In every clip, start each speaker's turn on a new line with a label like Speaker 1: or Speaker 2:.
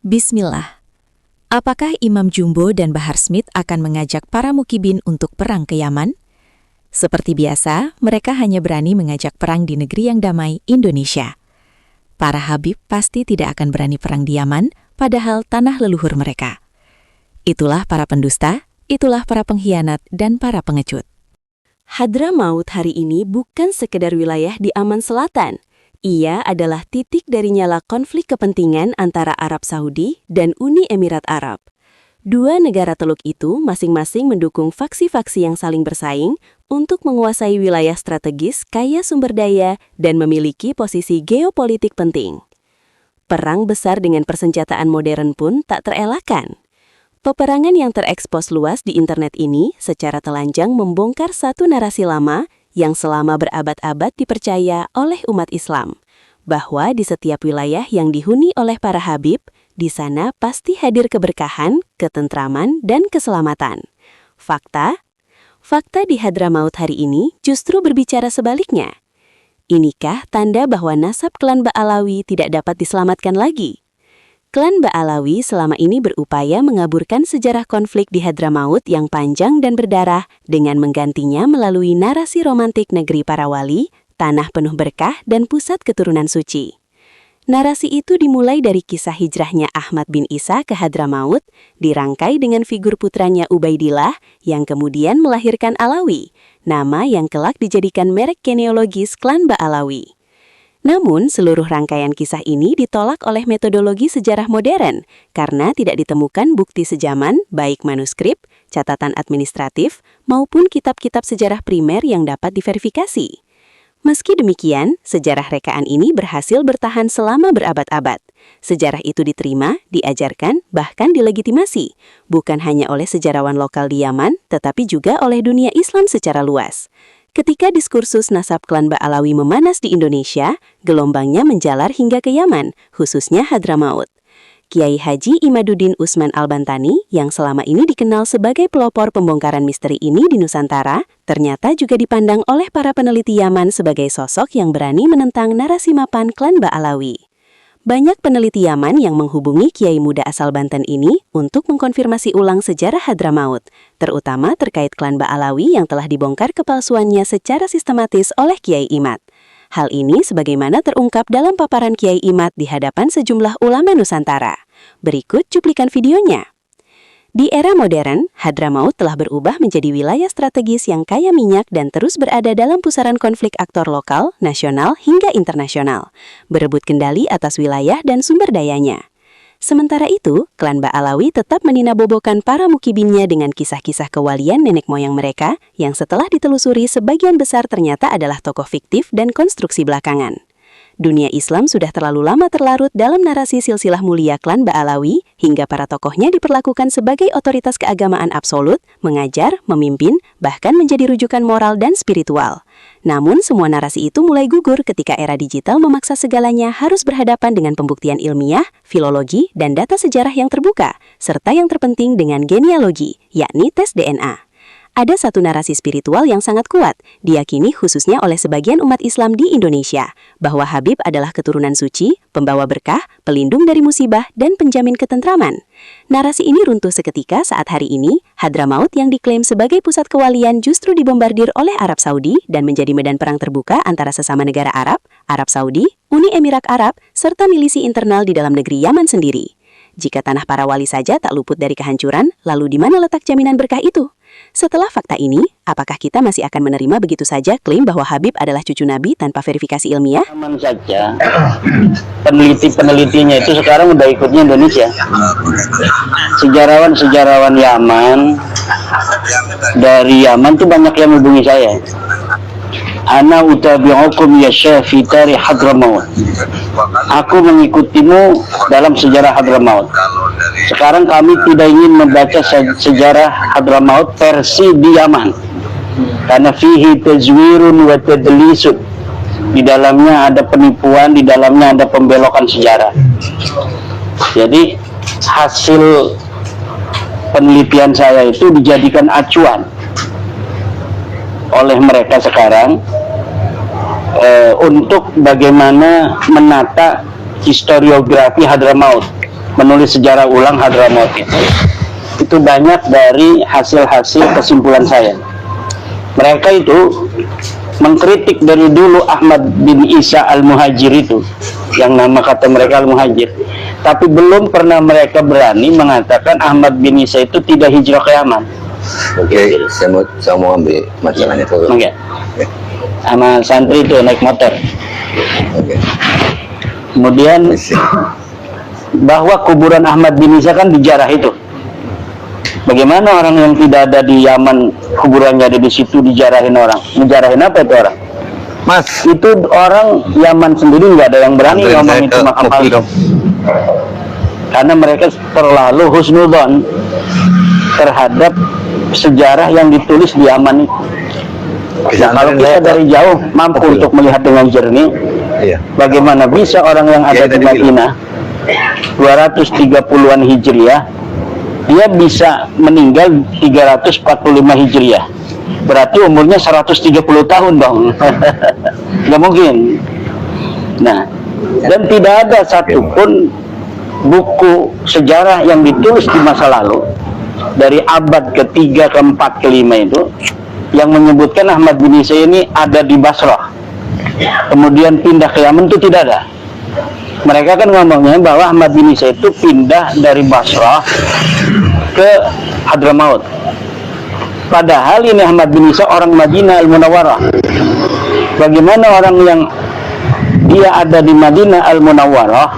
Speaker 1: Bismillah. Apakah Imam Jumbo dan Bahar Smith akan mengajak para mukibin untuk perang ke Yaman? Seperti biasa, mereka hanya berani mengajak perang di negeri yang damai, Indonesia. Para Habib pasti tidak akan berani perang di Yaman, padahal tanah leluhur mereka. Itulah para pendusta, itulah para pengkhianat dan para pengecut.
Speaker 2: Hadramaut hari ini bukan sekedar wilayah di Aman Selatan. Ia adalah titik dari nyala konflik kepentingan antara Arab Saudi dan Uni Emirat Arab. Dua negara teluk itu masing-masing mendukung faksi-faksi yang saling bersaing untuk menguasai wilayah strategis kaya sumber daya dan memiliki posisi geopolitik penting. Perang besar dengan persenjataan modern pun tak terelakkan. Peperangan yang terekspos luas di internet ini secara telanjang membongkar satu narasi lama yang selama berabad-abad dipercaya oleh umat Islam, bahwa di setiap wilayah yang dihuni oleh para Habib, di sana pasti hadir keberkahan, ketentraman, dan keselamatan. Fakta di Hadramaut hari ini justru berbicara sebaliknya. Inikah tanda bahwa nasab klan Ba'alawi tidak dapat diselamatkan lagi? Klan Ba'alawi selama ini berupaya mengaburkan sejarah konflik di Hadramaut yang panjang dan berdarah dengan menggantinya melalui narasi romantik negeri para wali, tanah penuh berkah dan pusat keturunan suci. Narasi itu dimulai dari kisah hijrahnya Ahmad bin Isa ke Hadramaut, dirangkai dengan figur putranya Ubaidillah yang kemudian melahirkan Alawi, nama yang kelak dijadikan merek genealogis klan Ba'alawi. Namun, seluruh rangkaian kisah ini ditolak oleh metodologi sejarah modern karena tidak ditemukan bukti sejaman, baik manuskrip, catatan administratif, maupun kitab-kitab sejarah primer yang dapat diverifikasi. Meski demikian, sejarah rekaan ini berhasil bertahan selama berabad-abad. Sejarah itu diterima, diajarkan, bahkan dilegitimasi, bukan hanya oleh sejarawan lokal di Yaman, tetapi juga oleh dunia Islam secara luas. Ketika diskursus nasab klan Ba'alawi memanas di Indonesia, gelombangnya menjalar hingga ke Yaman, khususnya Hadramaut. Kiai Haji Imaduddin Usman Al-Bantani, yang selama ini dikenal sebagai pelopor pembongkaran misteri ini di Nusantara, ternyata juga dipandang oleh para peneliti Yaman sebagai sosok yang berani menentang narasi mapan klan Ba'alawi. Banyak peneliti Yaman yang menghubungi Kiai muda asal Banten ini untuk mengkonfirmasi ulang sejarah Hadramaut, terutama terkait klan Ba'alawi yang telah dibongkar kepalsuannya secara sistematis oleh Kiai Imad. Hal ini sebagaimana terungkap dalam paparan Kiai Imad di hadapan sejumlah ulama Nusantara. Berikut cuplikan videonya. Di era modern, Hadramaut telah berubah menjadi wilayah strategis yang kaya minyak dan terus berada dalam pusaran konflik aktor lokal, nasional, hingga internasional, berebut kendali atas wilayah dan sumber dayanya. Sementara itu, klan Ba'alawi tetap meninabobokan para mukibinnya dengan kisah-kisah kewalian nenek moyang mereka yang setelah ditelusuri sebagian besar ternyata adalah tokoh fiktif dan konstruksi belakangan. Dunia Islam sudah terlalu lama terlarut dalam narasi silsilah mulia klan Ba'alawi hingga para tokohnya diperlakukan sebagai otoritas keagamaan absolut, mengajar, memimpin, bahkan menjadi rujukan moral dan spiritual. Namun semua narasi itu mulai gugur ketika era digital memaksa segalanya harus berhadapan dengan pembuktian ilmiah, filologi, dan data sejarah yang terbuka, serta yang terpenting dengan genealogi, yakni tes DNA. Ada satu narasi spiritual yang sangat kuat, diyakini khususnya oleh sebagian umat Islam di Indonesia, bahwa Habib adalah keturunan suci, pembawa berkah, pelindung dari musibah, dan penjamin ketentraman. Narasi ini runtuh seketika saat hari ini, Hadramaut yang diklaim sebagai pusat kewalian justru dibombardir oleh Arab Saudi dan menjadi medan perang terbuka antara sesama negara Arab, Arab Saudi, Uni Emirat Arab, serta milisi internal di dalam negeri Yaman sendiri. Jika tanah para wali saja tak luput dari kehancuran, lalu di mana letak jaminan berkah itu? Setelah fakta ini, apakah kita masih akan menerima begitu saja klaim bahwa Habib adalah cucu Nabi tanpa verifikasi ilmiah?
Speaker 3: Aman saja. Peneliti-penelitinya itu sekarang udah ikutnya Indonesia. Sejarawan-sejarawan Yaman, dari Yaman tuh banyak yang menghubungi saya. Ana utabi'ukum ya syafi tarikh Hadramaut. Aku mengikutimu dalam sejarah Hadramaut. Sekarang kami tidak ingin membaca sejarah Hadramaut versi di Yaman. Karena fihi tazwirun wa tadlisun. Di dalamnya ada penipuan, di dalamnya ada pembelokan sejarah. Jadi hasil penelitian saya itu dijadikan acuan oleh mereka sekarang untuk bagaimana menata historiografi Hadramaut menulis sejarah ulang Hadramaut itu banyak dari hasil-hasil kesimpulan saya. Mereka itu mengkritik dari dulu Ahmad bin Isa Al-Muhajir itu, yang nama kata mereka Al-Muhajir, tapi belum pernah mereka berani mengatakan Ahmad bin Isa itu tidak hijrah ke Yaman.
Speaker 4: Oke, saya mau ambil majalahnya tuh.
Speaker 3: Oke. Sama santri itu naik motor.
Speaker 4: Oke.
Speaker 3: Kemudian bahwa kuburan Ahmad bin Isa kan dijarah itu. Bagaimana orang yang tidak ada di Yaman kuburannya ada di situ dijarahin orang? Menjarahin apa itu orang?
Speaker 4: Mas,
Speaker 3: Itu orang Yaman sendiri nggak ada yang berani
Speaker 4: anterin
Speaker 3: ngomong
Speaker 4: saya
Speaker 3: itu
Speaker 4: ke
Speaker 3: makam
Speaker 4: kopi
Speaker 3: palsu.
Speaker 4: dong.
Speaker 3: Karena mereka terlalu husnudon terhadap sejarah yang ditulis di Yaman itu.
Speaker 4: Bisa
Speaker 3: Nah, kalau
Speaker 4: anterin
Speaker 3: kita
Speaker 4: saya ke
Speaker 3: dari jauh mampu
Speaker 4: kopi
Speaker 3: untuk
Speaker 4: dong.
Speaker 3: melihat dengan jernih,
Speaker 4: Iya.
Speaker 3: bagaimana bisa orang yang ada
Speaker 4: Iya,
Speaker 3: di
Speaker 4: tadi
Speaker 3: Madinah 230-an Hijriah dia bisa meninggal 345 Hijriah, berarti umurnya 130 tahun dong. Nggak mungkin. Nah, dan tidak ada satupun buku sejarah yang ditulis di masa lalu dari abad ke-3, ke-4, ke-5 itu yang menyebutkan Ahmad bin Isa ini ada di Basrah kemudian pindah ke Yaman, itu tidak ada. Mereka kan ngomongnya bahwa Ahmad bin Isa itu pindah dari Basrah ke Hadramaut. Padahal ini Ahmad bin Isa orang Madinah Al-Munawwarah. Bagaimana orang yang dia ada di Madinah Al-Munawwarah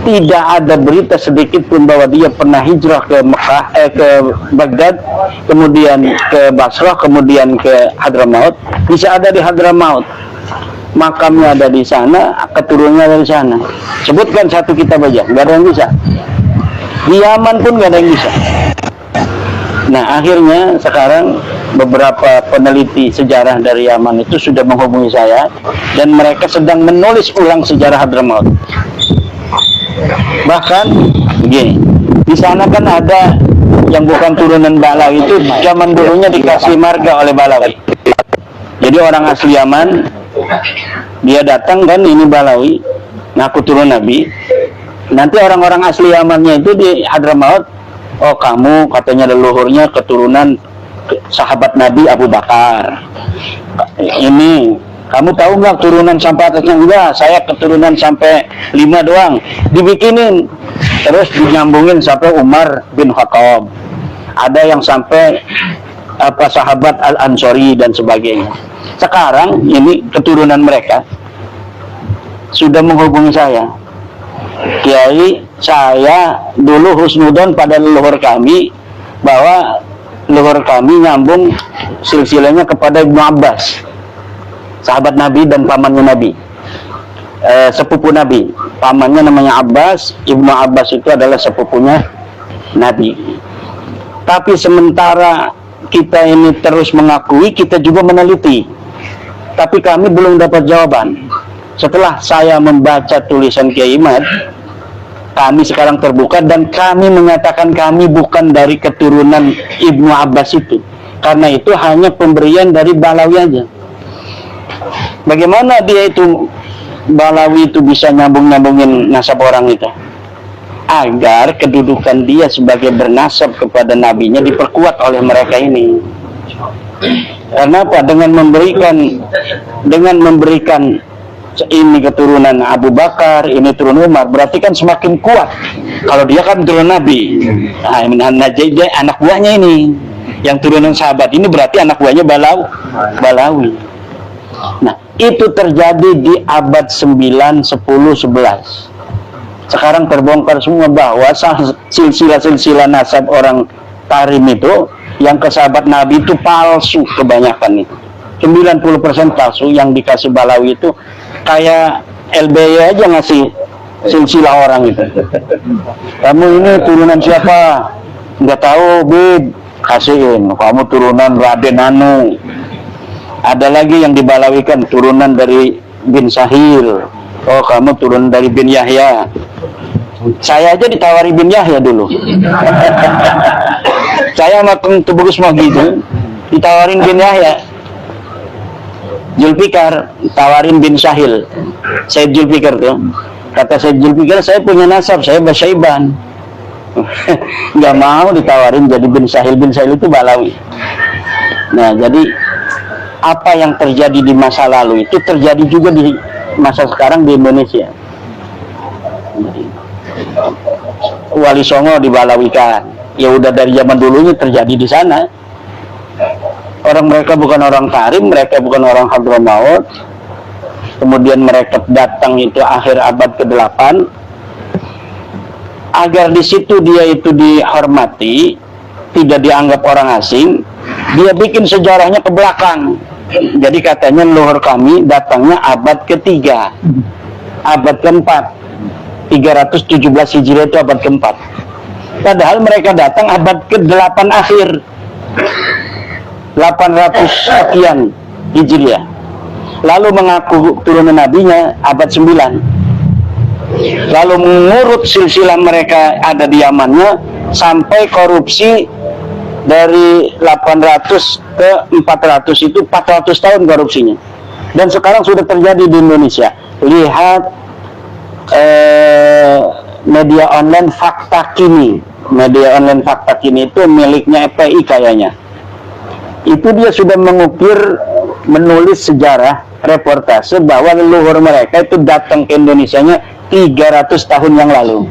Speaker 3: tidak ada berita sedikit pun bahwa dia pernah hijrah ke Mekah, ke Baghdad, kemudian ke Basrah, kemudian ke Hadramaut, bisa ada di Hadramaut. Makamnya ada di sana, keturunannya ada di sana. Sebutkan satu kitab aja, nggak ada yang bisa. Di Yaman pun nggak ada yang bisa. Nah, akhirnya sekarang beberapa peneliti sejarah dari Yaman itu sudah menghubungi saya dan mereka sedang menulis ulang sejarah Hadramaut. Bahkan begini, di sana kan ada yang bukan turunan Balawi itu zaman dulunya dikasih marga oleh Balawi. Jadi orang asli Yaman dia datang kan, ini Balawi, ngaku turun Nabi. Nanti orang-orang asli Yamannya itu di Hadramaut, oh kamu katanya leluhurnya keturunan sahabat Nabi Abu Bakar. Ini kamu tahu nggak turunan sampai atasnya? Enggak, saya keturunan sampai 5 doang. Dibikinin, terus dinyambungin sampai Umar bin Khattab. Ada yang sampai apa sahabat Al-Ansori dan sebagainya. Sekarang ini keturunan mereka sudah menghubungi saya. Kiai, saya dulu husnudon pada leluhur kami bahwa leluhur kami nyambung silsilahnya kepada Ibnu Abbas, sahabat Nabi dan pamannya Nabi, sepupu Nabi. Pamannya namanya Abbas, Ibnu Abbas itu adalah sepupunya Nabi. Tapi sementara kita ini terus mengakui, kita juga meneliti, tapi kami belum dapat jawaban. Setelah saya membaca tulisan Kiai Imad, kami sekarang terbuka dan kami menyatakan kami bukan dari keturunan Ibnu Abbas itu, karena itu hanya pemberian dari Balawi aja. Bagaimana dia itu Balawi itu bisa nyambung-nyambungin nasab orang itu? Agar kedudukan dia sebagai bernasab kepada nabinya diperkuat oleh mereka ini. Karena apa? Dengan memberikan ini keturunan Abu Bakar, ini turun Umar, berarti kan semakin kuat. Kalau dia kan turun Nabi, nah, jadi anak buahnya ini yang turunan sahabat ini berarti anak buahnya Balawi. Nah, itu terjadi di abad 9, 10, 11. Sekarang terbongkar semua bahwa silsilah nasab orang Tarim itu yang ke sahabat Nabi itu palsu kebanyakan itu. 90% palsu. Yang dikasih Balawi itu kayak LBY aja ngasih silsilah orang itu. Kamu ini turunan siapa? Nggak tahu, Bib. Kasihin, kamu turunan Raden Anu. Ada lagi yang dibalawikan turunan dari bin Sahil. Oh, kamu turun dari bin Yahya. Saya aja ditawari bin Yahya dulu. Saya sama Tubugus mau gitu, ditawarin bin Yahya. Zulfikar tawarin bin Sahil, Said Zulfikar tuh. Kata Syekh Zulfikar, saya punya nasab, saya Basyaiban. Nggak mau ditawarin jadi bin Sahil itu Balawi. Nah, jadi apa yang terjadi di masa lalu itu terjadi juga di masa sekarang di Indonesia. Wali Songo dibalawikan, ya udah dari zaman dulunya terjadi di sana. Orang mereka bukan orang Karim, mereka bukan orang Hadramaut. Kemudian mereka datang itu akhir abad ke-8, agar di situ dia itu dihormati, tidak dianggap orang asing. Dia bikin sejarahnya ke belakang. Jadi katanya leluhur kami datangnya abad ke-3, abad ke-4, 317 Hijriah itu abad ke-4. Padahal mereka datang abad ke-8 akhir, 800 sekian Hijriah. Lalu mengaku turunan nabinya abad 9. Lalu mengurut silsilah mereka ada di Yamannya sampai korupsi dari 800 ke 400 itu 400 tahun korupsinya. Dan sekarang sudah terjadi di Indonesia. Lihat media online Fakta Kini. Media online Fakta Kini itu miliknya FPI kayaknya. Itu dia sudah mengukir, menulis sejarah reportase bahwa leluhur mereka itu datang ke Indonesianya 300 tahun yang lalu.